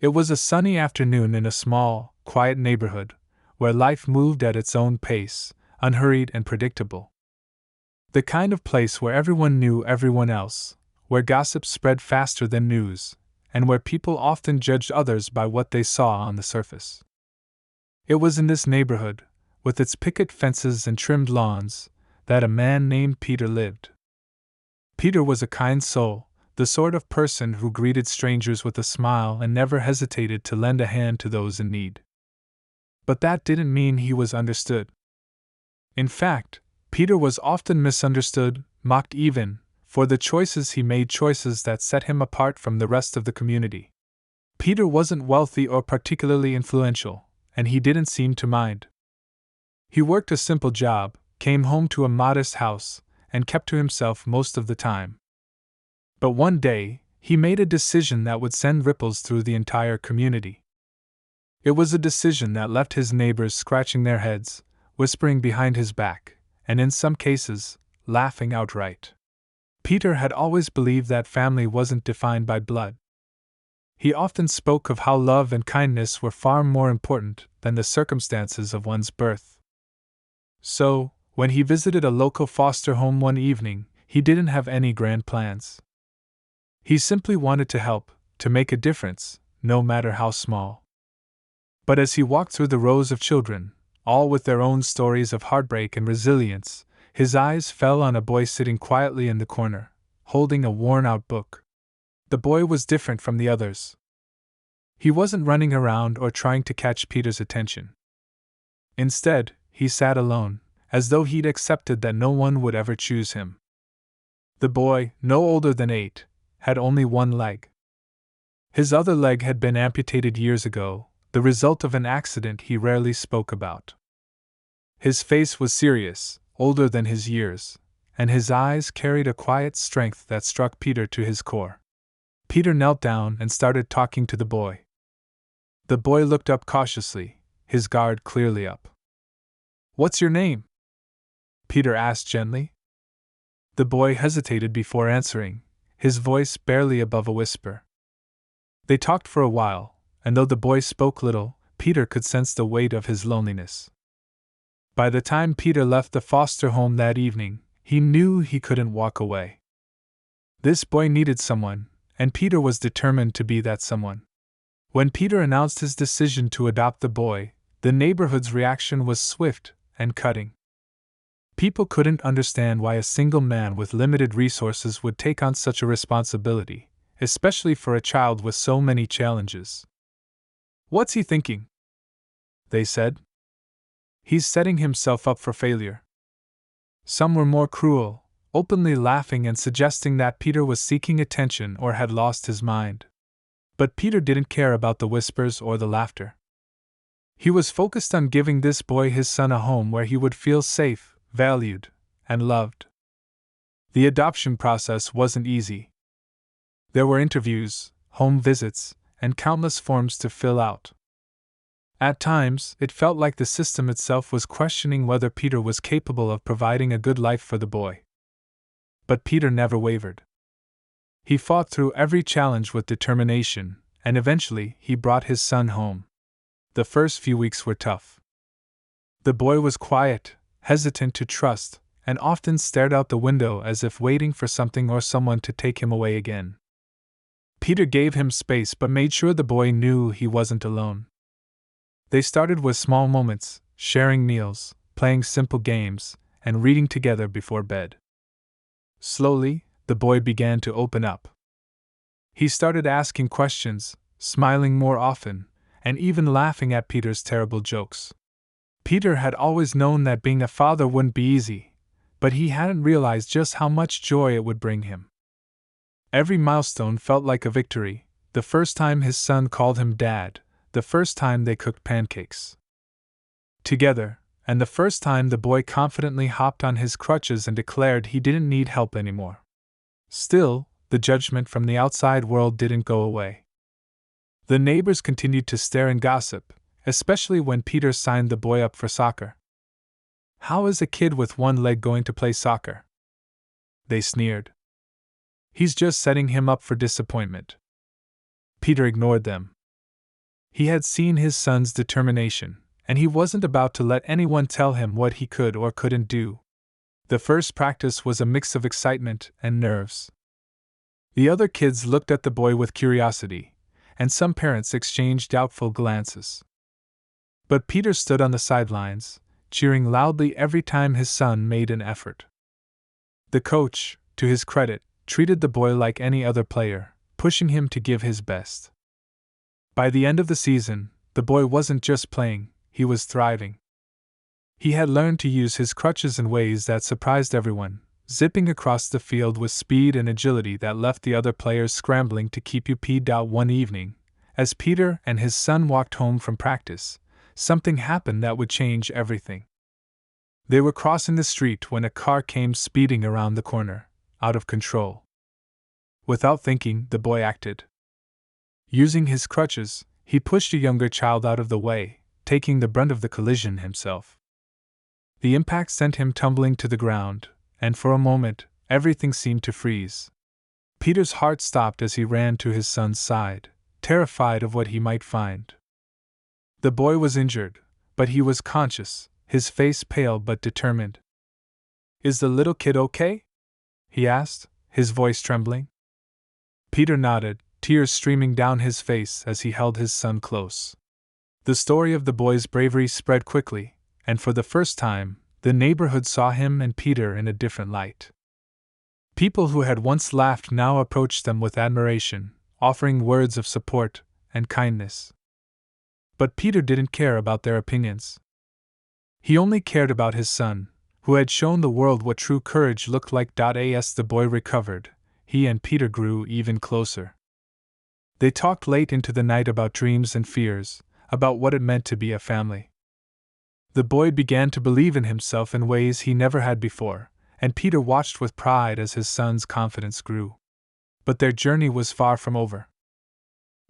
It was a sunny afternoon in a small, quiet neighborhood, where life moved at its own pace, unhurried and predictable. The kind of place where everyone knew everyone else, where gossip spread faster than news, and where people often judged others by what they saw on the surface. It was in this neighborhood, with its picket fences and trimmed lawns, that a man named Peter lived. Peter was a kind soul, the sort of person who greeted strangers with a smile and never hesitated to lend a hand to those in need. But that didn't mean he was understood. In fact, Peter was often misunderstood, mocked even, for the choices he made, choices that set him apart from the rest of the community. Peter wasn't wealthy or particularly influential, and he didn't seem to mind. He worked a simple job, came home to a modest house, and kept to himself most of the time. But one day, he made a decision that would send ripples through the entire community. It was a decision that left his neighbors scratching their heads, whispering behind his back, and in some cases, laughing outright. Peter had always believed that family wasn't defined by blood. He often spoke of how love and kindness were far more important than the circumstances of one's birth. So, when he visited a local foster home one evening, he didn't have any grand plans. He simply wanted to help, to make a difference, no matter how small. But as he walked through the rows of children, all with their own stories of heartbreak and resilience, his eyes fell on a boy sitting quietly in the corner, holding a worn-out book. The boy was different from the others. He wasn't running around or trying to catch Peter's attention. Instead, he sat alone, as though he'd accepted that no one would ever choose him. The boy, no older than 8, had only one leg. His other leg had been amputated years ago, the result of an accident he rarely spoke about. His face was serious, older than his years, and his eyes carried a quiet strength that struck Peter to his core. Peter knelt down and started talking to the boy. The boy looked up cautiously, his guard clearly up. "What's your name?" Peter asked gently. The boy hesitated before answering, his voice barely above a whisper. They talked for a while, and though the boy spoke little, Peter could sense the weight of his loneliness. By the time Peter left the foster home that evening, he knew he couldn't walk away. This boy needed someone, and Peter was determined to be that someone. When Peter announced his decision to adopt the boy, the neighborhood's reaction was swift and cutting. People couldn't understand why a single man with limited resources would take on such a responsibility, especially for a child with so many challenges. "What's he thinking?" they said. "He's setting himself up for failure." Some were more cruel, openly laughing and suggesting that Peter was seeking attention or had lost his mind. But Peter didn't care about the whispers or the laughter. He was focused on giving this boy, his son, a home where he would feel safe, valued, and loved. The adoption process wasn't easy. There were interviews, home visits, and countless forms to fill out. At times, it felt like the system itself was questioning whether Peter was capable of providing a good life for the boy. But Peter never wavered. He fought through every challenge with determination, and eventually he brought his son home. The first few weeks were tough. The boy was quiet, hesitant to trust, and often stared out the window as if waiting for something or someone to take him away again. Peter gave him space but made sure the boy knew he wasn't alone. They started with small moments, sharing meals, playing simple games, and reading together before bed. Slowly, the boy began to open up. He started asking questions, smiling more often, and even laughing at Peter's terrible jokes. Peter had always known that being a father wouldn't be easy, but he hadn't realized just how much joy it would bring him. Every milestone felt like a victory: the first time his son called him Dad, the first time they cooked pancakes together, and the first time the boy confidently hopped on his crutches and declared he didn't need help anymore. Still, the judgment from the outside world didn't go away. The neighbors continued to stare and gossip, especially when Peter signed the boy up for soccer. "How is a kid with one leg going to play soccer?" they sneered. "He's just setting him up for disappointment." Peter ignored them. He had seen his son's determination, and he wasn't about to let anyone tell him what he could or couldn't do. The first practice was a mix of excitement and nerves. The other kids looked at the boy with curiosity, and some parents exchanged doubtful glances. But Peter stood on the sidelines, cheering loudly every time his son made an effort. The coach, to his credit, treated the boy like any other player, pushing him to give his best. By the end of the season, the boy wasn't just playing, he was thriving. He had learned to use his crutches in ways that surprised everyone, zipping across the field with speed and agility that left the other players scrambling to keep you peed out. One evening, as Peter and his son walked home from practice, something happened that would change everything. They were crossing the street when a car came speeding around the corner, out of control. Without thinking, the boy acted. Using his crutches, he pushed a younger child out of the way, taking the brunt of the collision himself. The impact sent him tumbling to the ground, and for a moment, everything seemed to freeze. Peter's heart stopped as he ran to his son's side, terrified of what he might find. The boy was injured, but he was conscious, his face pale but determined. "Is the little kid okay?" he asked, his voice trembling. Peter nodded, tears streaming down his face as he held his son close. The story of the boy's bravery spread quickly, and for the first time, the neighborhood saw him and Peter in a different light. People who had once laughed now approached them with admiration, offering words of support and kindness. But Peter didn't care about their opinions. He only cared about his son, who had shown the world what true courage looked like. As the boy recovered, he and Peter grew even closer. They talked late into the night about dreams and fears, about what it meant to be a family. The boy began to believe in himself in ways he never had before, and Peter watched with pride as his son's confidence grew. But their journey was far from over.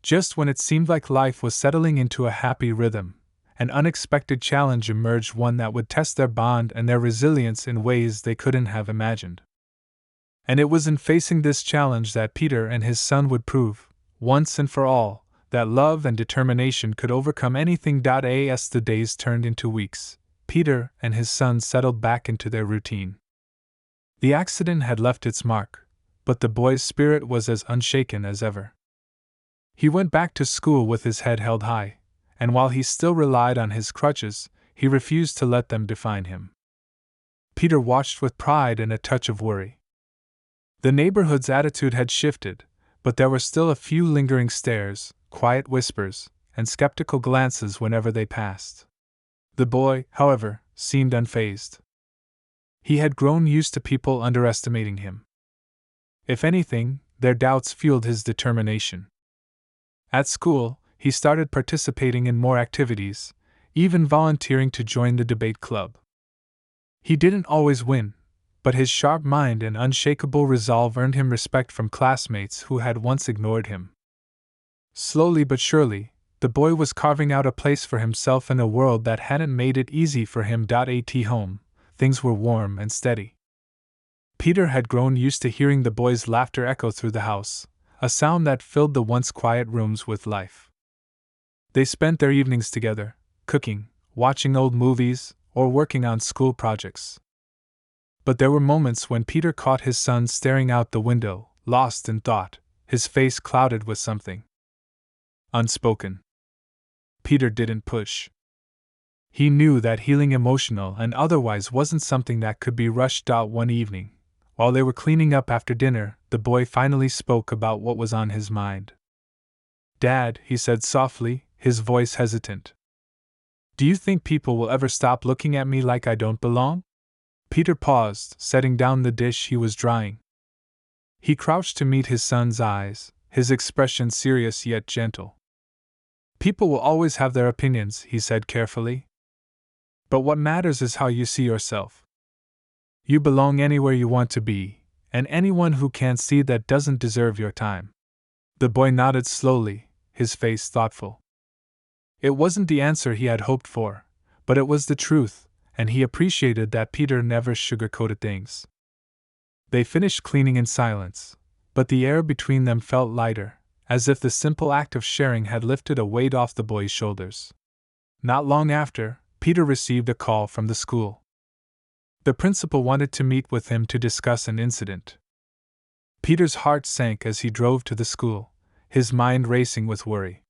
Just when it seemed like life was settling into a happy rhythm, an unexpected challenge emerged, one that would test their bond and their resilience in ways they couldn't have imagined. And it was in facing this challenge that Peter and his son would prove, once and for all, that love and determination could overcome anything. As the days turned into weeks, Peter and his son settled back into their routine. The accident had left its mark, but the boy's spirit was as unshaken as ever. He went back to school with his head held high, and while he still relied on his crutches, he refused to let them define him. Peter watched with pride and a touch of worry. The neighborhood's attitude had shifted, but there were still a few lingering stares, quiet whispers, and skeptical glances whenever they passed. The boy, however, seemed unfazed. He had grown used to people underestimating him. If anything, their doubts fueled his determination. At school, he started participating in more activities, even volunteering to join the debate club. He didn't always win, but his sharp mind and unshakable resolve earned him respect from classmates who had once ignored him. Slowly but surely, the boy was carving out a place for himself in a world that hadn't made it easy for him. At home, things were warm and steady. Peter had grown used to hearing the boy's laughter echo through the house, a sound that filled the once quiet rooms with life. They spent their evenings together, cooking, watching old movies, or working on school projects. But there were moments when Peter caught his son staring out the window, lost in thought, his face clouded with something unspoken. Peter didn't push. He knew that healing, emotional and otherwise, wasn't something that could be rushed out. One evening, while they were cleaning up after dinner, the boy finally spoke about what was on his mind. "Dad," he said softly, his voice hesitant. "Do you think people will ever stop looking at me like I don't belong?" Peter paused, setting down the dish he was drying. He crouched to meet his son's eyes, his expression serious yet gentle. "People will always have their opinions," he said carefully. "But what matters is how you see yourself. You belong anywhere you want to be, and anyone who can't see that doesn't deserve your time." The boy nodded slowly, his face thoughtful. It wasn't the answer he had hoped for, but it was the truth, and he appreciated that Peter never sugarcoated things. They finished cleaning in silence, but the air between them felt lighter, as if the simple act of sharing had lifted a weight off the boy's shoulders. Not long after, Peter received a call from the school. The principal wanted to meet with him to discuss an incident. Peter's heart sank as he drove to the school, his mind racing with worry.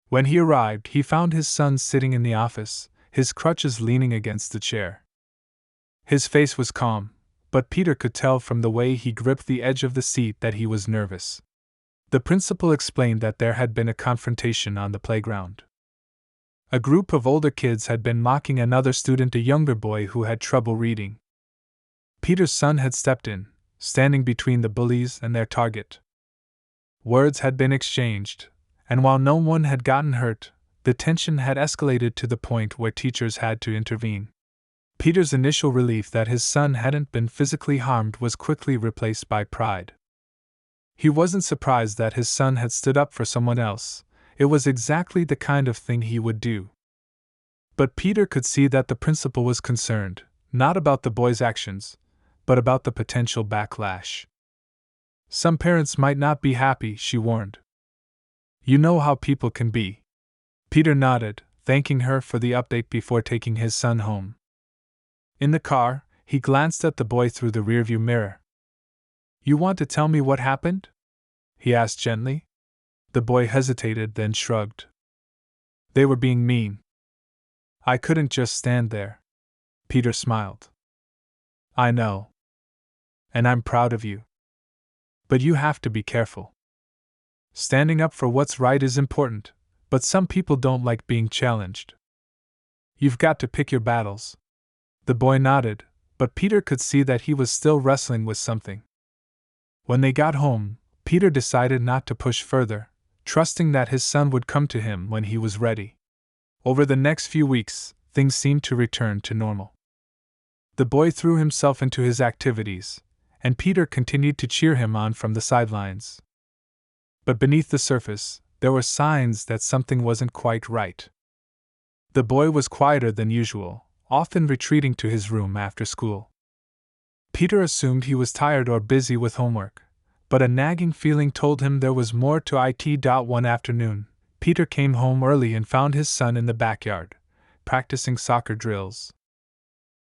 When he arrived, he found his son sitting in the office, his crutches leaning against the chair. His face was calm, but Peter could tell from the way he gripped the edge of the seat that he was nervous. The principal explained that there had been a confrontation on the playground. A group of older kids had been mocking another student, a younger boy who had trouble reading. Peter's son had stepped in, standing between the bullies and their target. Words had been exchanged, and while no one had gotten hurt, the tension had escalated to the point where teachers had to intervene. Peter's initial relief that his son hadn't been physically harmed was quickly replaced by pride. He wasn't surprised that his son had stood up for someone else. It was exactly the kind of thing he would do. But Peter could see that the principal was concerned, not about the boy's actions, but about the potential backlash. Some parents might not be happy, she warned. You know how people can be. Peter nodded, thanking her for the update before taking his son home. In the car, he glanced at the boy through the rearview mirror. You want to tell me what happened? He asked gently. The boy hesitated, then shrugged. They were being mean. I couldn't just stand there. Peter smiled. I know. And I'm proud of you. But you have to be careful. Standing up for what's right is important, but some people don't like being challenged. You've got to pick your battles. The boy nodded, but Peter could see that he was still wrestling with something. When they got home, Peter decided not to push further, trusting that his son would come to him when he was ready. Over the next few weeks, things seemed to return to normal. The boy threw himself into his activities, and Peter continued to cheer him on from the sidelines. But beneath the surface, there were signs that something wasn't quite right. The boy was quieter than usual, often retreating to his room after school. Peter assumed he was tired or busy with homework, but a nagging feeling told him there was more to it. One afternoon, Peter came home early and found his son in the backyard, practicing soccer drills.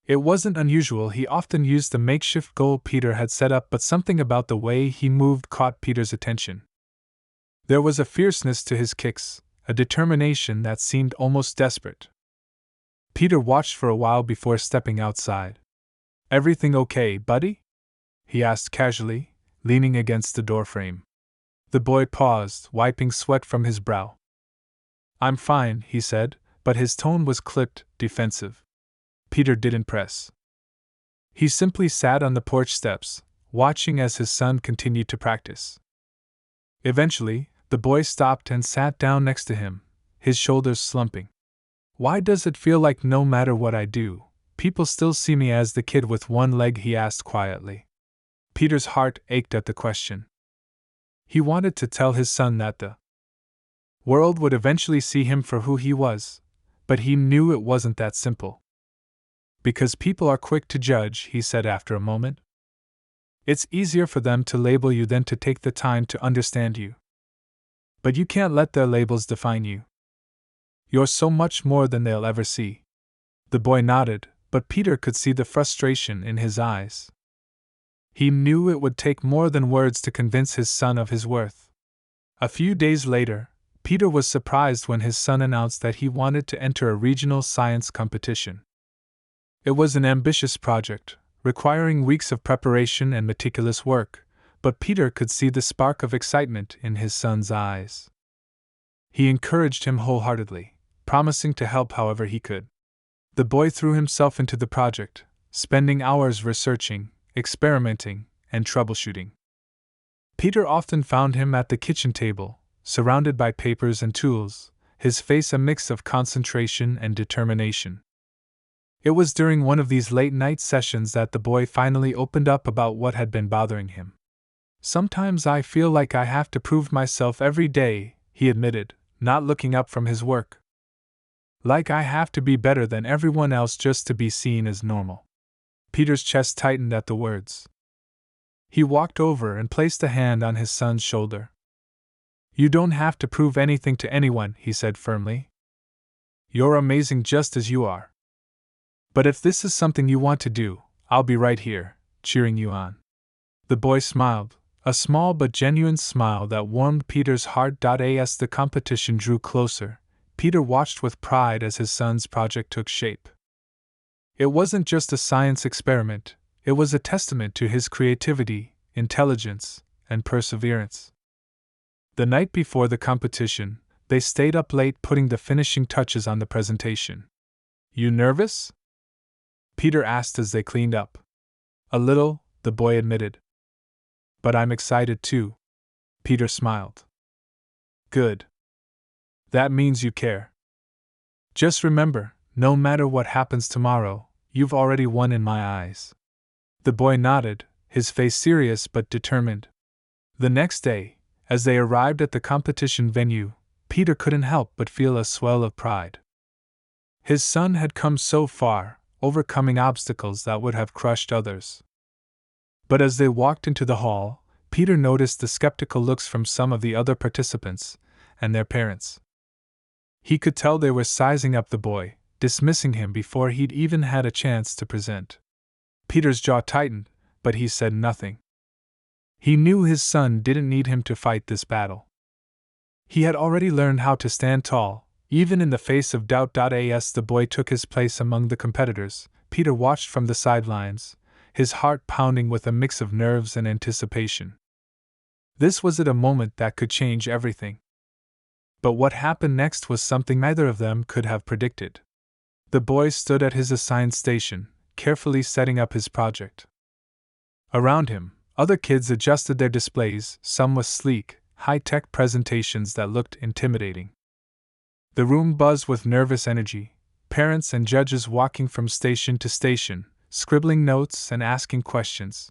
It wasn't unusual, he often used the makeshift goal Peter had set up, but something about the way he moved caught Peter's attention. There was a fierceness to his kicks, a determination that seemed almost desperate. Peter watched for a while before stepping outside. Everything okay, buddy? He asked casually, leaning against the doorframe. The boy paused, wiping sweat from his brow. I'm fine, he said, but his tone was clipped, defensive. Peter didn't press. He simply sat on the porch steps, watching as his son continued to practice. Eventually, the boy stopped and sat down next to him, his shoulders slumping. Why does it feel like no matter what I do, people still see me as the kid with one leg? He asked quietly. Peter's heart ached at the question. He wanted to tell his son that the world would eventually see him for who he was, but he knew it wasn't that simple. Because people are quick to judge, he said after a moment. It's easier for them to label you than to take the time to understand you. But you can't let their labels define you. You're so much more than they'll ever see. The boy nodded, but Peter could see the frustration in his eyes. He knew it would take more than words to convince his son of his worth. A few days later, Peter was surprised when his son announced that he wanted to enter a regional science competition. It was an ambitious project, requiring weeks of preparation and meticulous work, but Peter could see the spark of excitement in his son's eyes. He encouraged him wholeheartedly, promising to help however he could. The boy threw himself into the project, spending hours researching, experimenting, and troubleshooting. Peter often found him at the kitchen table, surrounded by papers and tools, his face a mix of concentration and determination. It was during one of these late-night sessions that the boy finally opened up about what had been bothering him. Sometimes I feel like I have to prove myself every day, he admitted, not looking up from his work. Like I have to be better than everyone else just to be seen as normal. Peter's chest tightened at the words. He walked over and placed a hand on his son's shoulder. You don't have to prove anything to anyone, he said firmly. You're amazing just as you are. But if this is something you want to do, I'll be right here, cheering you on. The boy smiled, a small but genuine smile that warmed Peter's heart. As the competition drew closer, Peter watched with pride as his son's project took shape. It wasn't just a science experiment, it was a testament to his creativity, intelligence, and perseverance. The night before the competition, they stayed up late putting the finishing touches on the presentation. You nervous? Peter asked as they cleaned up. A little, the boy admitted. But I'm excited too. Peter smiled. Good. That means you care. Just remember, no matter what happens tomorrow, you've already won in my eyes. The boy nodded, his face serious but determined. The next day, as they arrived at the competition venue, Peter couldn't help but feel a swell of pride. His son had come so far, overcoming obstacles that would have crushed others. But as they walked into the hall, Peter noticed the skeptical looks from some of the other participants and their parents. He could tell they were sizing up the boy, dismissing him before he'd even had a chance to present. Peter's jaw tightened, but he said nothing. He knew his son didn't need him to fight this battle. He had already learned how to stand tall, even in the face of doubt. As the boy took his place among the competitors, Peter watched from the sidelines, his heart pounding with a mix of nerves and anticipation. This was a moment that could change everything. But what happened next was something neither of them could have predicted. The boy stood at his assigned station, carefully setting up his project. Around him, other kids adjusted their displays, some with sleek, high-tech presentations that looked intimidating. The room buzzed with nervous energy, parents and judges walking from station to station, scribbling notes and asking questions.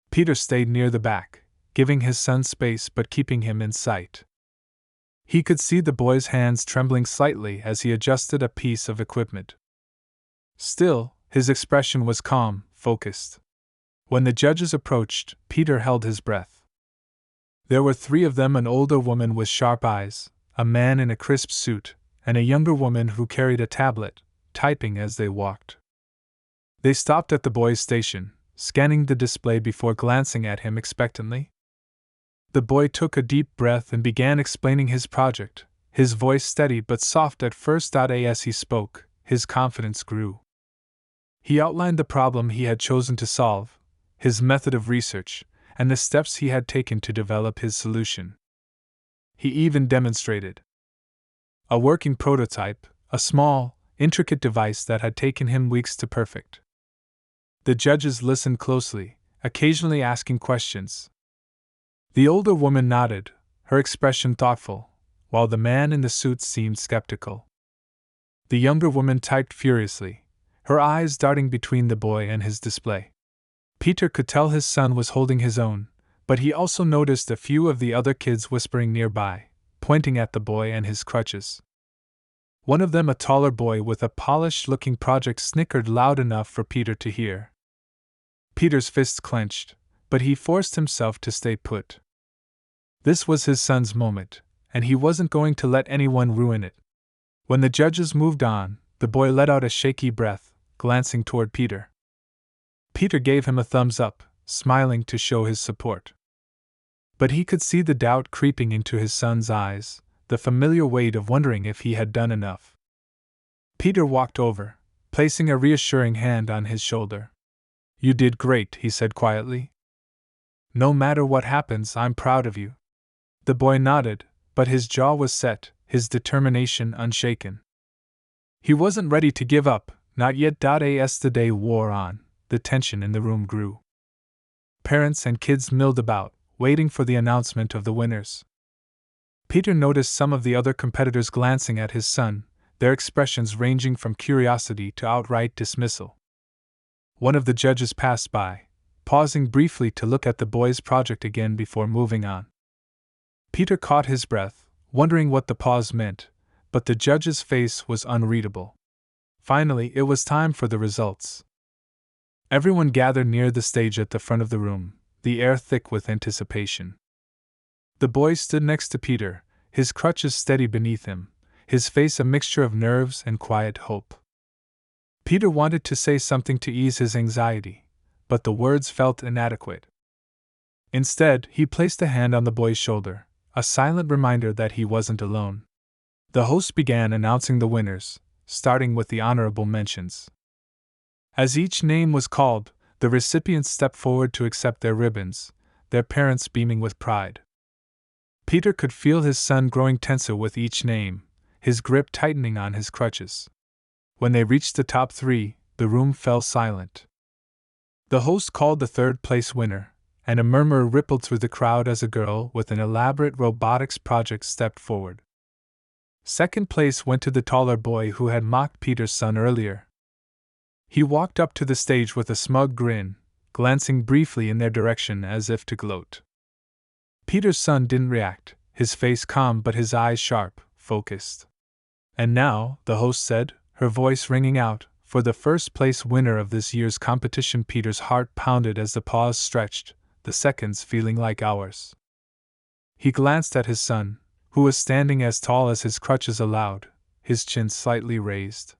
Peter stayed near the back, giving his son space but keeping him in sight. He could see the boy's hands trembling slightly as he adjusted a piece of equipment. Still, his expression was calm, focused. When the judges approached, Peter held his breath. There were three of them: an older woman with sharp eyes, a man in a crisp suit, and a younger woman who carried a tablet, typing as they walked. They stopped at the boy's station, scanning the display before glancing at him expectantly. The boy took a deep breath and began explaining his project, his voice steady but soft at first. As he spoke, his confidence grew. He outlined the problem he had chosen to solve, his method of research, and the steps he had taken to develop his solution. He even demonstrated a working prototype, a small, intricate device that had taken him weeks to perfect. The judges listened closely, occasionally asking questions. The older woman nodded, her expression thoughtful, while the man in the suit seemed skeptical. The younger woman typed furiously, her eyes darting between the boy and his display. Peter could tell his son was holding his own, but he also noticed a few of the other kids whispering nearby, pointing at the boy and his crutches. One of them, a taller boy with a polished-looking project, snickered loud enough for Peter to hear. Peter's fists clenched, but he forced himself to stay put. This was his son's moment, and he wasn't going to let anyone ruin it. When the judges moved on, the boy let out a shaky breath, glancing toward Peter. Peter gave him a thumbs up, smiling to show his support. But he could see the doubt creeping into his son's eyes, the familiar weight of wondering if he had done enough. Peter walked over, placing a reassuring hand on his shoulder. "You did great," he said quietly. "No matter what happens, I'm proud of you." The boy nodded, but his jaw was set, his determination unshaken. He wasn't ready to give up, not yet. As the day wore on, the tension in the room grew. Parents and kids milled about, waiting for the announcement of the winners. Peter noticed some of the other competitors glancing at his son, their expressions ranging from curiosity to outright dismissal. One of the judges passed by, pausing briefly to look at the boy's project again before moving on. Peter caught his breath, wondering what the pause meant, but the judge's face was unreadable. Finally, it was time for the results. Everyone gathered near the stage at the front of the room, the air thick with anticipation. The boy stood next to Peter, his crutches steady beneath him, his face a mixture of nerves and quiet hope. Peter wanted to say something to ease his anxiety, but the words felt inadequate. Instead, he placed a hand on the boy's shoulder, a silent reminder that he wasn't alone. The host began announcing the winners, starting with the honorable mentions. As each name was called, the recipients stepped forward to accept their ribbons, their parents beaming with pride. Peter could feel his son growing tenser with each name, his grip tightening on his crutches. When they reached the top 3, the room fell silent. The host called the third-place winner, and a murmur rippled through the crowd as a girl with an elaborate robotics project stepped forward. Second place went to the taller boy who had mocked Peter's son earlier. He walked up to the stage with a smug grin, glancing briefly in their direction as if to gloat. Peter's son didn't react, his face calm but his eyes sharp, focused. And now, the host said, her voice ringing out, for the first-place winner of this year's competition. Peter's heart pounded as the pause stretched, the seconds feeling like hours. He glanced at his son, who was standing as tall as his crutches allowed, his chin slightly raised.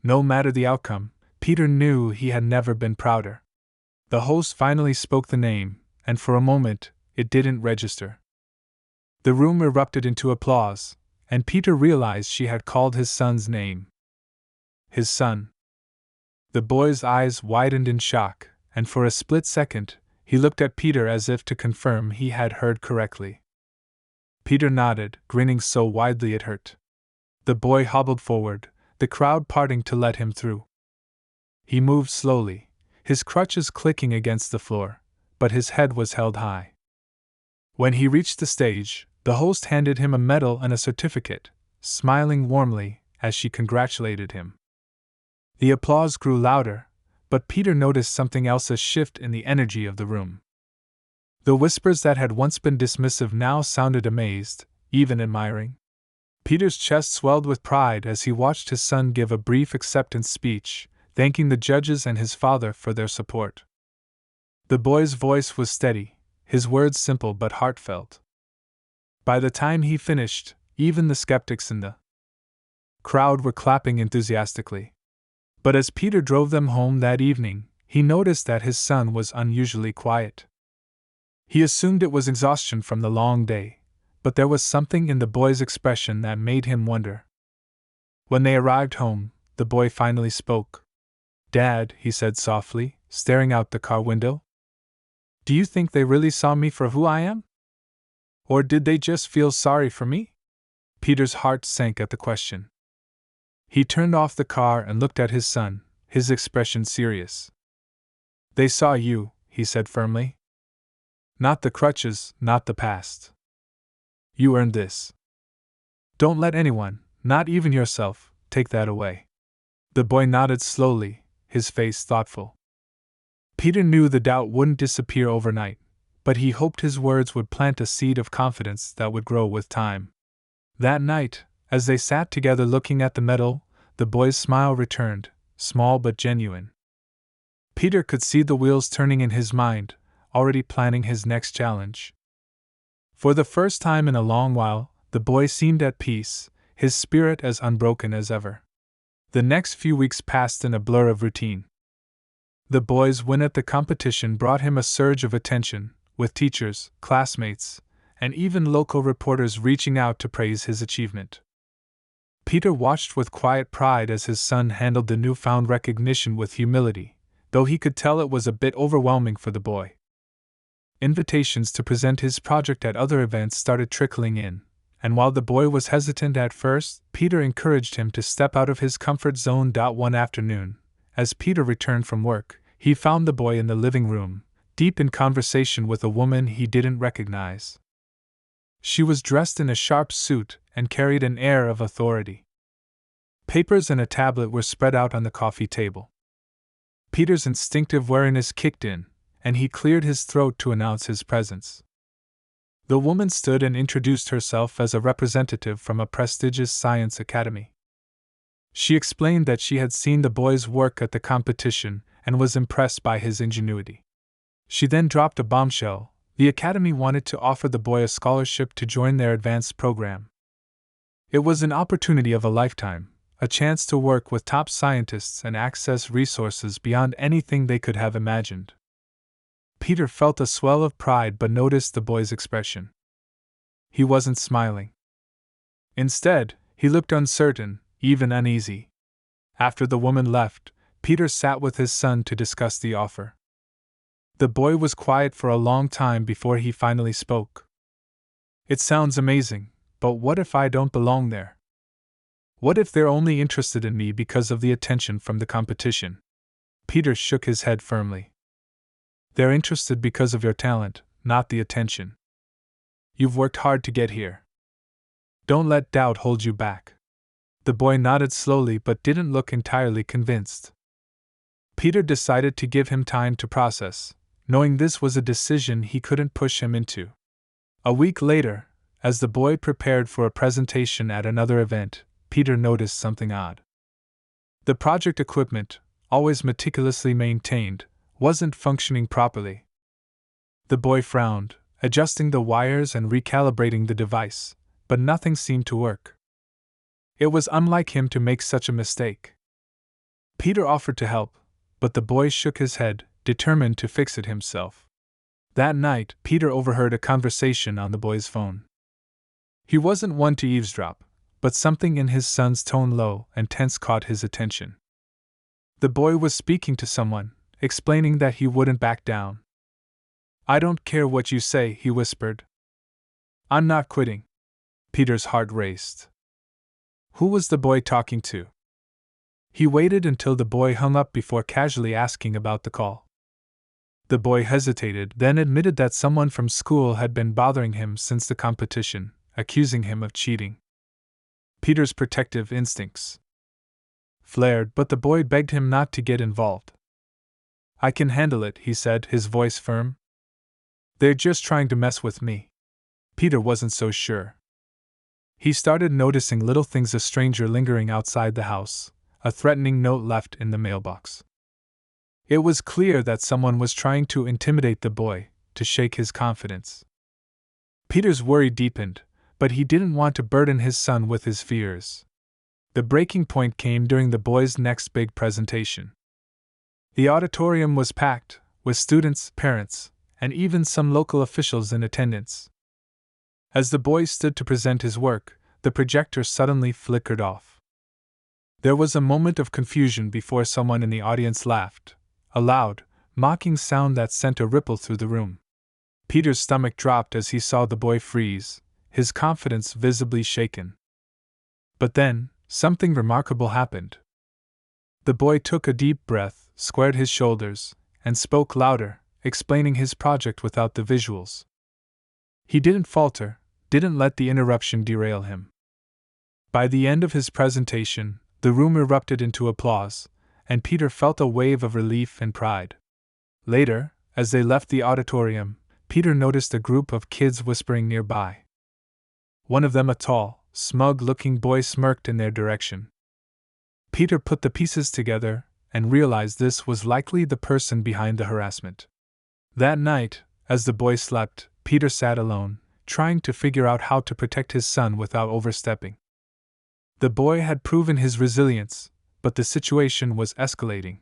No matter the outcome, Peter knew he had never been prouder. The host finally spoke the name, and for a moment, it didn't register. The room erupted into applause, and Peter realized she had called his son's name. His son. The boy's eyes widened in shock, and for a split second, he looked at Peter as if to confirm he had heard correctly. Peter nodded, grinning so widely it hurt. The boy hobbled forward, the crowd parting to let him through. He moved slowly, his crutches clicking against the floor, but his head was held high. When he reached the stage, the host handed him a medal and a certificate, smiling warmly as she congratulated him. The applause grew louder, but Peter noticed something else: a shift in the energy of the room. The whispers that had once been dismissive now sounded amazed, even admiring. Peter's chest swelled with pride as he watched his son give a brief acceptance speech, thanking the judges and his father for their support. The boy's voice was steady, his words simple but heartfelt. By the time he finished, even the skeptics in the crowd were clapping enthusiastically. But as Peter drove them home that evening, he noticed that his son was unusually quiet. He assumed it was exhaustion from the long day, but there was something in the boy's expression that made him wonder. When they arrived home, the boy finally spoke. "Dad," he said softly, staring out the car window, "do you think they really saw me for who I am? Or did they just feel sorry for me?" Peter's heart sank at the question. He turned off the car and looked at his son, his expression serious. "They saw you," he said firmly. "Not the crutches, not the past. You earned this. Don't let anyone, not even yourself, take that away." The boy nodded slowly, his face thoughtful. Peter knew the doubt wouldn't disappear overnight, but he hoped his words would plant a seed of confidence that would grow with time. That night, as they sat together looking at the medal, the boy's smile returned, small but genuine. Peter could see the wheels turning in his mind, already planning his next challenge. For the first time in a long while, the boy seemed at peace, his spirit as unbroken as ever. The next few weeks passed in a blur of routine. The boy's win at the competition brought him a surge of attention, with teachers, classmates, and even local reporters reaching out to praise his achievement. Peter watched with quiet pride as his son handled the newfound recognition with humility, though he could tell it was a bit overwhelming for the boy. Invitations to present his project at other events started trickling in, and while the boy was hesitant at first, Peter encouraged him to step out of his comfort zone. One afternoon, as Peter returned from work, he found the boy in the living room, deep in conversation with a woman he didn't recognize. She was dressed in a sharp suit and carried an air of authority. Papers and a tablet were spread out on the coffee table. Peter's instinctive wariness kicked in, and he cleared his throat to announce his presence. The woman stood and introduced herself as a representative from a prestigious science academy. She explained that she had seen the boy's work at the competition and was impressed by his ingenuity. She then dropped a bombshell, The academy wanted to offer the boy a scholarship to join their advanced program. It was an opportunity of a lifetime, a chance to work with top scientists and access resources beyond anything they could have imagined. Peter felt a swell of pride but noticed the boy's expression. He wasn't smiling. Instead, he looked uncertain, even uneasy. After the woman left, Peter sat with his son to discuss the offer. The boy was quiet for a long time before he finally spoke. "It sounds amazing, but what if I don't belong there? What if they're only interested in me because of the attention from the competition?" Peter shook his head firmly. "They're interested because of your talent, not the attention. You've worked hard to get here. Don't let doubt hold you back." The boy nodded slowly but didn't look entirely convinced. Peter decided to give him time to process, knowing this was a decision he couldn't push him into. A week later, as the boy prepared for a presentation at another event, Peter noticed something odd. The project equipment, always meticulously maintained, wasn't functioning properly. The boy frowned, adjusting the wires and recalibrating the device, but nothing seemed to work. It was unlike him to make such a mistake. Peter offered to help, but the boy shook his head, determined to fix it himself. That night, Peter overheard a conversation on the boy's phone. He wasn't one to eavesdrop, but something in his son's tone, low and tense, caught his attention. The boy was speaking to someone, explaining that he wouldn't back down. "I don't care what you say," he whispered. "I'm not quitting." Peter's heart raced. Who was the boy talking to? He waited until the boy hung up before casually asking about the call. The boy hesitated, then admitted that someone from school had been bothering him since the competition, accusing him of cheating. Peter's protective instincts flared, but the boy begged him not to get involved. "I can handle it," he said, his voice firm. "They're just trying to mess with me." Peter wasn't so sure. He started noticing little things: a stranger lingering outside the house, a threatening note left in the mailbox. It was clear that someone was trying to intimidate the boy, to shake his confidence. Peter's worry deepened, but he didn't want to burden his son with his fears. The breaking point came during the boy's next big presentation. The auditorium was packed, with students, parents, and even some local officials in attendance. As the boy stood to present his work, the projector suddenly flickered off. There was a moment of confusion before someone in the audience laughed, a loud, mocking sound that sent a ripple through the room. Peter's stomach dropped as he saw the boy freeze, his confidence visibly shaken. But then, something remarkable happened. The boy took a deep breath, squared his shoulders, and spoke louder, explaining his project without the visuals. He didn't falter, didn't let the interruption derail him. By the end of his presentation, the room erupted into applause, and Peter felt a wave of relief and pride. Later, as they left the auditorium, Peter noticed a group of kids whispering nearby. One of them, a tall, smug-looking boy, smirked in their direction. Peter put the pieces together and realized this was likely the person behind the harassment. That night, as the boy slept, Peter sat alone, trying to figure out how to protect his son without overstepping. The boy had proven his resilience, but the situation was escalating.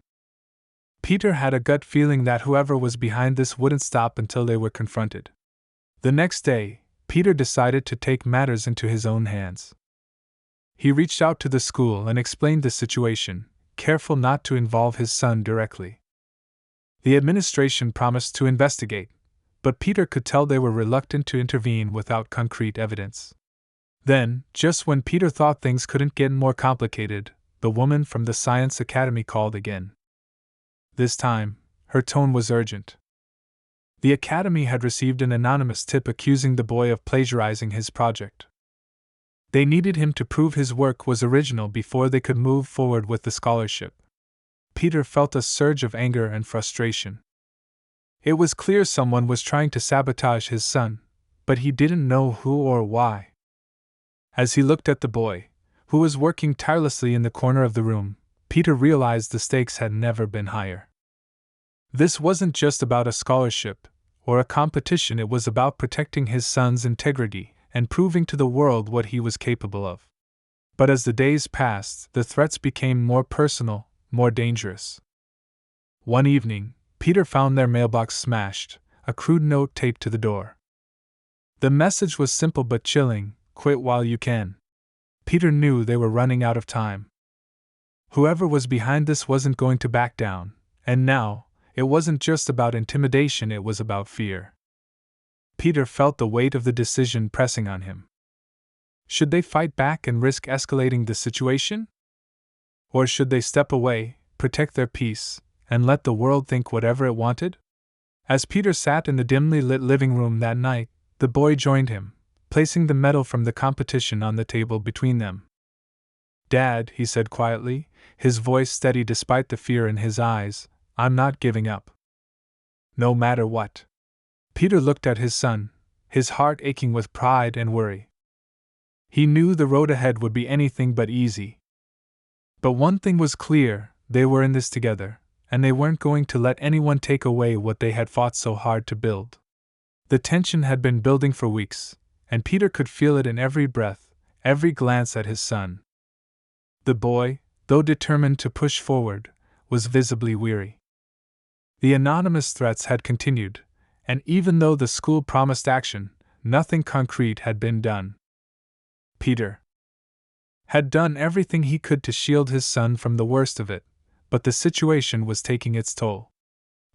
Peter had a gut feeling that whoever was behind this wouldn't stop until they were confronted. The next day, Peter decided to take matters into his own hands. He reached out to the school and explained the situation, careful not to involve his son directly. The administration promised to investigate, but Peter could tell they were reluctant to intervene without concrete evidence. Then, just when Peter thought things couldn't get more complicated, the woman from the Science Academy called again. This time, her tone was urgent. The Academy had received an anonymous tip accusing the boy of plagiarizing his project. They needed him to prove his work was original before they could move forward with the scholarship. Peter felt a surge of anger and frustration. It was clear someone was trying to sabotage his son, but he didn't know who or why. As he looked at the boy, who was working tirelessly in the corner of the room, Peter realized the stakes had never been higher. This wasn't just about a scholarship, or a competition. It was about protecting his son's integrity and proving to the world what he was capable of. But as the days passed, the threats became more personal, more dangerous. One evening, Peter found their mailbox smashed, a crude note taped to the door. The message was simple but chilling: quit while you can. Peter knew they were running out of time. Whoever was behind this wasn't going to back down, and now, it wasn't just about intimidation, it was about fear. Peter felt the weight of the decision pressing on him. Should they fight back and risk escalating the situation? Or should they step away, protect their peace, and let the world think whatever it wanted? As Peter sat in the dimly lit living room that night, the boy joined him, placing the medal from the competition on the table between them. "Dad," he said quietly, his voice steady despite the fear in his eyes, "I'm not giving up. No matter what." Peter looked at his son, his heart aching with pride and worry. He knew the road ahead would be anything but easy. But one thing was clear: they were in this together, and they weren't going to let anyone take away what they had fought so hard to build. The tension had been building for weeks, and Peter could feel it in every breath, every glance at his son. The boy, though determined to push forward, was visibly weary. The anonymous threats had continued, and even though the school promised action, nothing concrete had been done. Peter had done everything he could to shield his son from the worst of it, but the situation was taking its toll.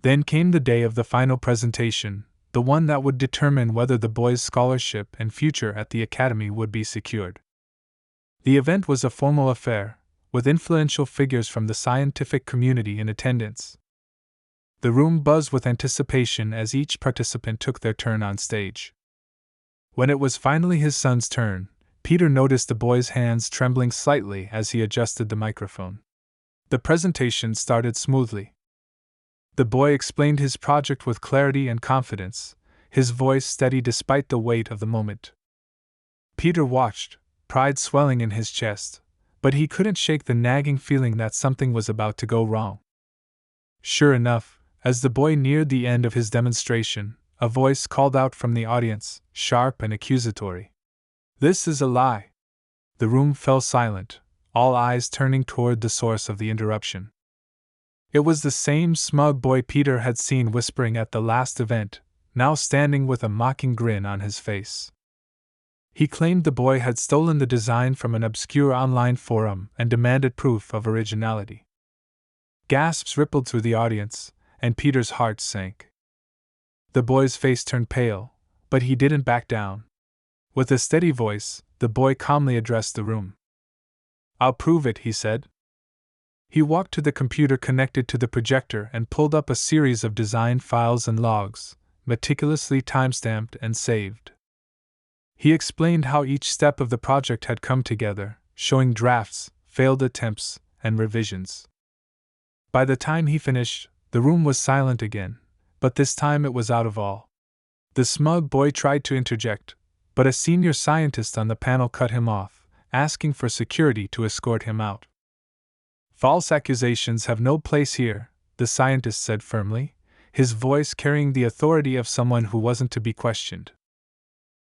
Then came the day of the final presentation, the one that would determine whether the boy's scholarship and future at the academy would be secured. The event was a formal affair, with influential figures from the scientific community in attendance. The room buzzed with anticipation as each participant took their turn on stage. When it was finally his son's turn, Peter noticed the boy's hands trembling slightly as he adjusted the microphone. The presentation started smoothly. The boy explained his project with clarity and confidence, his voice steady despite the weight of the moment. Peter watched, pride swelling in his chest, but he couldn't shake the nagging feeling that something was about to go wrong. Sure enough, as the boy neared the end of his demonstration, a voice called out from the audience, sharp and accusatory. "This is a lie." The room fell silent, all eyes turning toward the source of the interruption. It was the same smug boy Peter had seen whispering at the last event, now standing with a mocking grin on his face. He claimed the boy had stolen the design from an obscure online forum and demanded proof of originality. Gasps rippled through the audience, and Peter's heart sank. The boy's face turned pale, but he didn't back down. With a steady voice, the boy calmly addressed the room. "I'll prove it," he said. He walked to the computer connected to the projector and pulled up a series of design files and logs, meticulously timestamped and saved. He explained how each step of the project had come together, showing drafts, failed attempts, and revisions. By the time he finished, the room was silent again, but this time it was out of all. The smug boy tried to interject, but a senior scientist on the panel cut him off, asking for security to escort him out. "False accusations have no place here," the scientist said firmly, his voice carrying the authority of someone who wasn't to be questioned.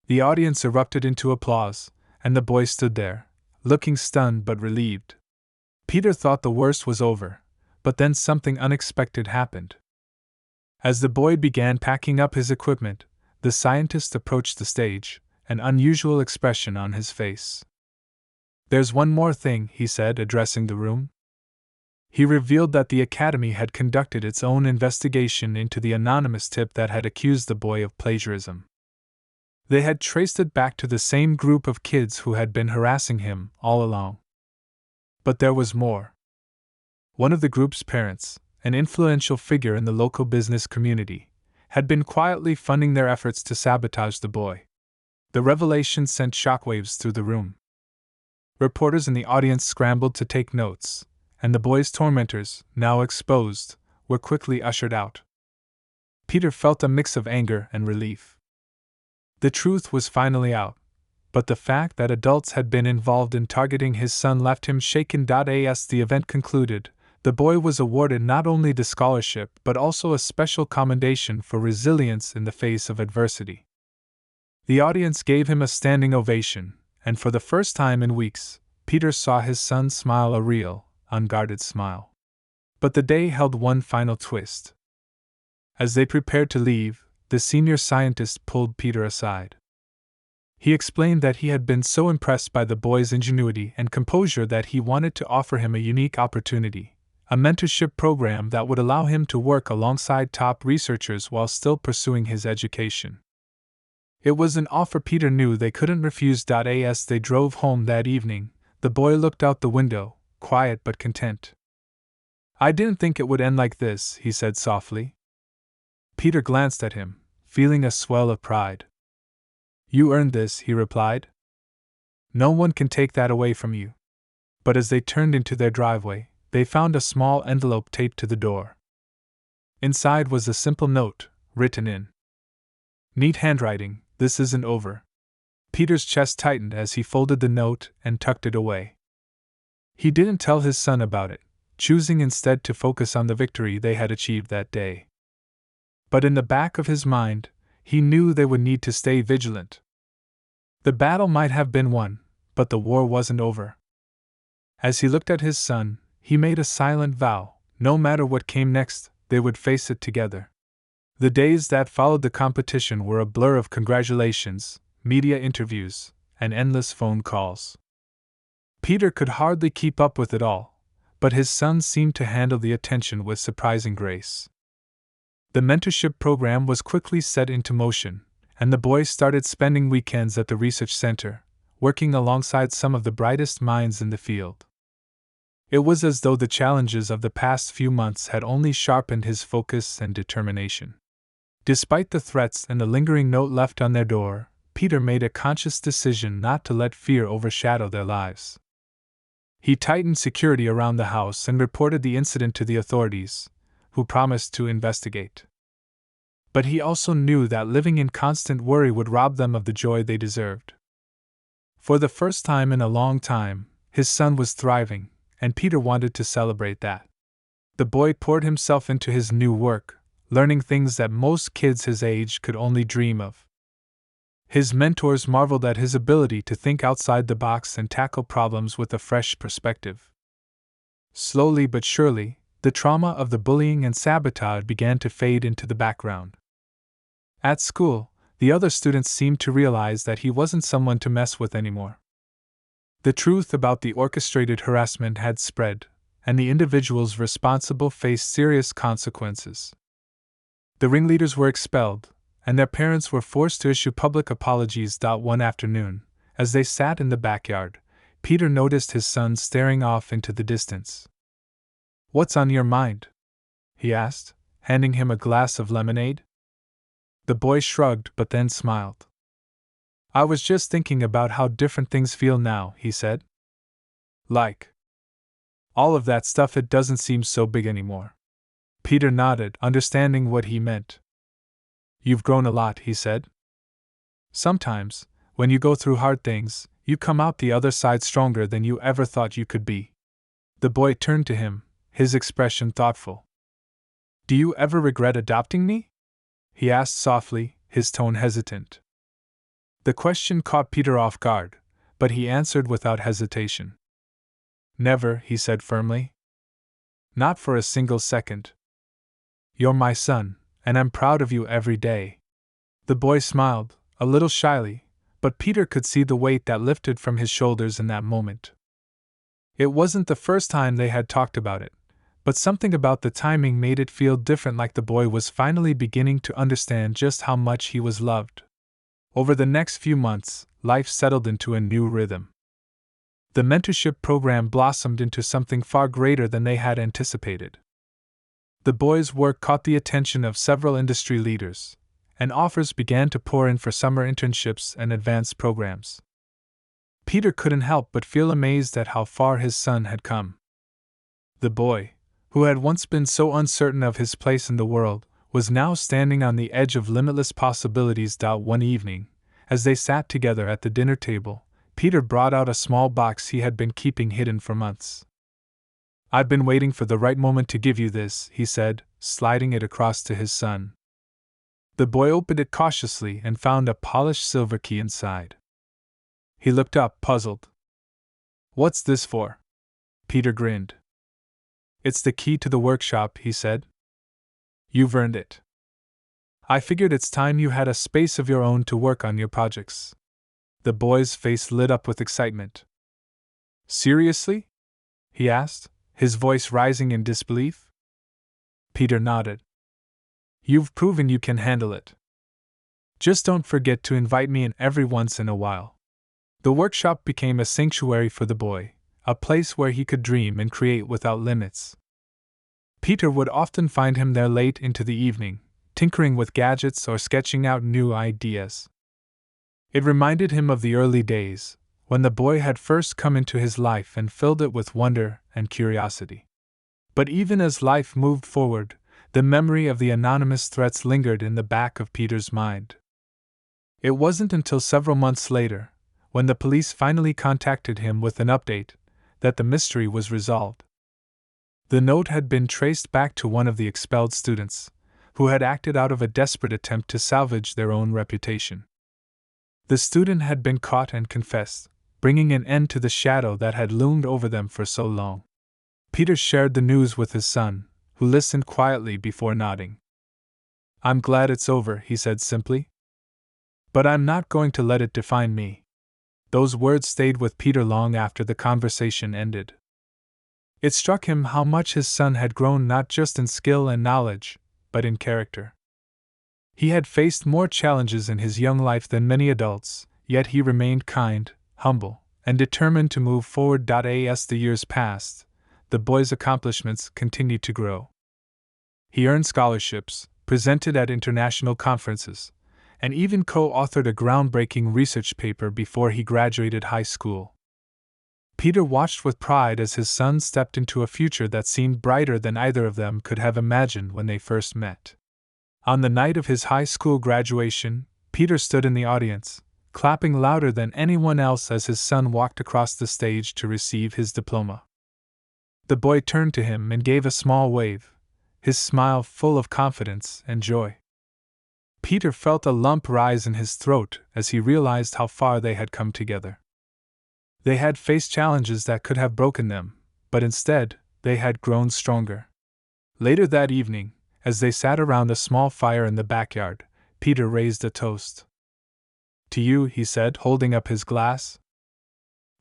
The audience erupted into applause, and the boy stood there, looking stunned but relieved. Peter thought the worst was over, but then something unexpected happened. As the boy began packing up his equipment, the scientist approached the stage, an unusual expression on his face. "There's one more thing," he said, addressing the room. He revealed that the Academy had conducted its own investigation into the anonymous tip that had accused the boy of plagiarism. They had traced it back to the same group of kids who had been harassing him all along. But there was more. One of the group's parents, an influential figure in the local business community, had been quietly funding their efforts to sabotage the boy. The revelation sent shockwaves through the room. Reporters in the audience scrambled to take notes, and the boy's tormentors, now exposed, were quickly ushered out. Peter felt a mix of anger and relief. The truth was finally out, but the fact that adults had been involved in targeting his son left him shaken. As the event concluded, The boy was awarded not only the scholarship but also a special commendation for resilience in the face of adversity. The audience gave him a standing ovation, and for the first time in weeks, Peter saw his son smile a real, unguarded smile. But the day held one final twist. As they prepared to leave, the senior scientist pulled Peter aside. He explained that he had been so impressed by the boy's ingenuity and composure that he wanted to offer him a unique opportunity, a mentorship program that would allow him to work alongside top researchers while still pursuing his education. It was an offer Peter knew they couldn't refuse. As they drove home that evening, the boy looked out the window, quiet but content. "I didn't think it would end like this," he said softly. Peter glanced at him, feeling a swell of pride. "You earned this," he replied. "No one can take that away from you." But as they turned into their driveway, they found a small envelope taped to the door. Inside was a simple note, written in neat handwriting, "This isn't over." Peter's chest tightened as he folded the note and tucked it away. He didn't tell his son about it, choosing instead to focus on the victory they had achieved that day. But in the back of his mind, he knew they would need to stay vigilant. The battle might have been won, but the war wasn't over. As he looked at his son, he made a silent vow: no matter what came next, they would face it together. The days that followed the competition were a blur of congratulations, media interviews, and endless phone calls. Peter could hardly keep up with it all, but his son seemed to handle the attention with surprising grace. The mentorship program was quickly set into motion, and the boy started spending weekends at the research center, working alongside some of the brightest minds in the field. It was as though the challenges of the past few months had only sharpened his focus and determination. Despite the threats and the lingering note left on their door, Peter made a conscious decision not to let fear overshadow their lives. He tightened security around the house and reported the incident to the authorities, who promised to investigate. But he also knew that living in constant worry would rob them of the joy they deserved. For the first time in a long time, his son was thriving, and Peter wanted to celebrate that. The boy poured himself into his new work, learning things that most kids his age could only dream of. His mentors marveled at his ability to think outside the box and tackle problems with a fresh perspective. Slowly but surely, the trauma of the bullying and sabotage began to fade into the background. At school, the other students seemed to realize that he wasn't someone to mess with anymore. The truth about the orchestrated harassment had spread, and the individuals responsible faced serious consequences. The ringleaders were expelled, and their parents were forced to issue public apologies. One afternoon, as they sat in the backyard, Peter noticed his son staring off into the distance. "What's on your mind?" he asked, handing him a glass of lemonade. The boy shrugged but then smiled. "I was just thinking about how different things feel now," he said. "Like all of that stuff, it doesn't seem so big anymore." Peter nodded, understanding what he meant. "You've grown a lot," he said. "Sometimes, when you go through hard things, you come out the other side stronger than you ever thought you could be." The boy turned to him, his expression thoughtful. "Do you ever regret adopting me?" he asked softly, his tone hesitant. The question caught Peter off guard, but he answered without hesitation. "Never," he said firmly. "Not for a single second. You're my son, and I'm proud of you every day." The boy smiled, a little shyly, but Peter could see the weight that lifted from his shoulders in that moment. It wasn't the first time they had talked about it, but something about the timing made it feel different, like the boy was finally beginning to understand just how much he was loved. Over the next few months, life settled into a new rhythm. The mentorship program blossomed into something far greater than they had anticipated. The boys' work caught the attention of several industry leaders, and offers began to pour in for summer internships and advanced programs. Peter couldn't help but feel amazed at how far his son had come. The boy, who had once been so uncertain of his place in the world, was now standing on the edge of limitless possibilities. One evening, as they sat together at the dinner table, Peter brought out a small box he had been keeping hidden for months. "I've been waiting for the right moment to give you this," he said, sliding it across to his son. The boy opened it cautiously and found a polished silver key inside. He looked up, puzzled. "What's this for?" Peter grinned. "It's the key to the workshop," he said. "You've earned it. I figured it's time you had a space of your own to work on your projects." The boy's face lit up with excitement. "Seriously?" he asked, his voice rising in disbelief. Peter nodded. "You've proven you can handle it. Just don't forget to invite me in every once in a while." The workshop became a sanctuary for the boy, a place where he could dream and create without limits. Peter would often find him there late into the evening, tinkering with gadgets or sketching out new ideas. It reminded him of the early days, when the boy had first come into his life and filled it with wonder and curiosity. But even as life moved forward, the memory of the anonymous threats lingered in the back of Peter's mind. It wasn't until several months later, when the police finally contacted him with an update, that the mystery was resolved. The note had been traced back to one of the expelled students, who had acted out of a desperate attempt to salvage their own reputation. The student had been caught and confessed, bringing an end to the shadow that had loomed over them for so long. Peter shared the news with his son, who listened quietly before nodding. "I'm glad it's over," he said simply. "But I'm not going to let it define me." Those words stayed with Peter long after the conversation ended. It struck him how much his son had grown not just in skill and knowledge, but in character. He had faced more challenges in his young life than many adults, yet he remained kind, humble, and determined to move forward. As the years passed, the boy's accomplishments continued to grow. He earned scholarships, presented at international conferences, and even co-authored a groundbreaking research paper before he graduated high school. Peter watched with pride as his son stepped into a future that seemed brighter than either of them could have imagined when they first met. On the night of his high school graduation, Peter stood in the audience, clapping louder than anyone else as his son walked across the stage to receive his diploma. The boy turned to him and gave a small wave, his smile full of confidence and joy. Peter felt a lump rise in his throat as he realized how far they had come together. They had faced challenges that could have broken them, but instead, they had grown stronger. Later that evening, as they sat around a small fire in the backyard, Peter raised a toast. "To you," he said, holding up his glass.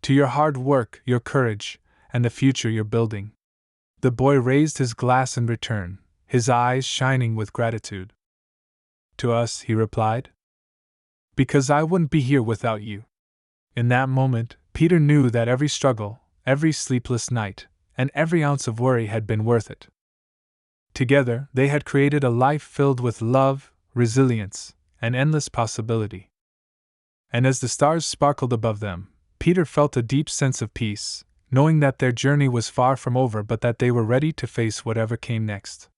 "To your hard work, your courage, and the future you're building." The boy raised his glass in return, his eyes shining with gratitude. "To us," he replied. "Because I wouldn't be here without you." In that moment, Peter knew that every struggle, every sleepless night, and every ounce of worry had been worth it. Together, they had created a life filled with love, resilience, and endless possibility. And as the stars sparkled above them, Peter felt a deep sense of peace, knowing that their journey was far from over but that they were ready to face whatever came next.